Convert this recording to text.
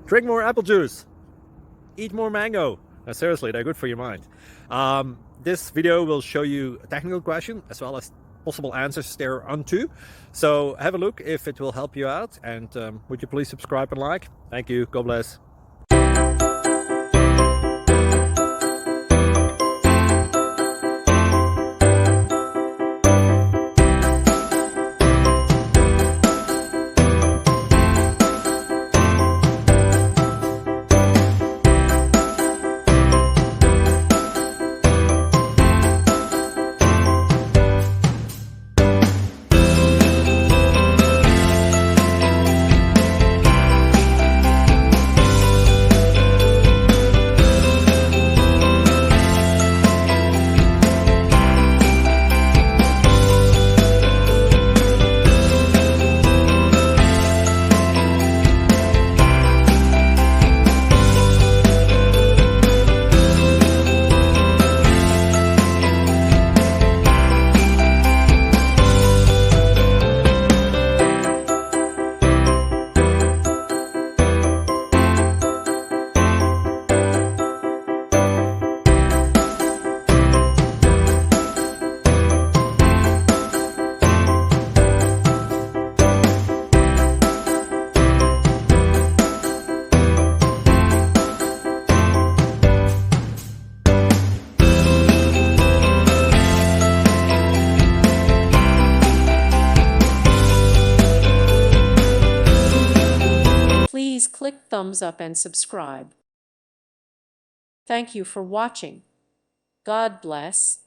Drink more apple juice. Eat more mango. No, seriously, they're good for your mind. This video will show you a technical question as well as possible answers thereunto. So have a look if it will help you out, and would you please subscribe and like? Thank you. God bless. Please click thumbs up and subscribe. Thank you for watching. God bless.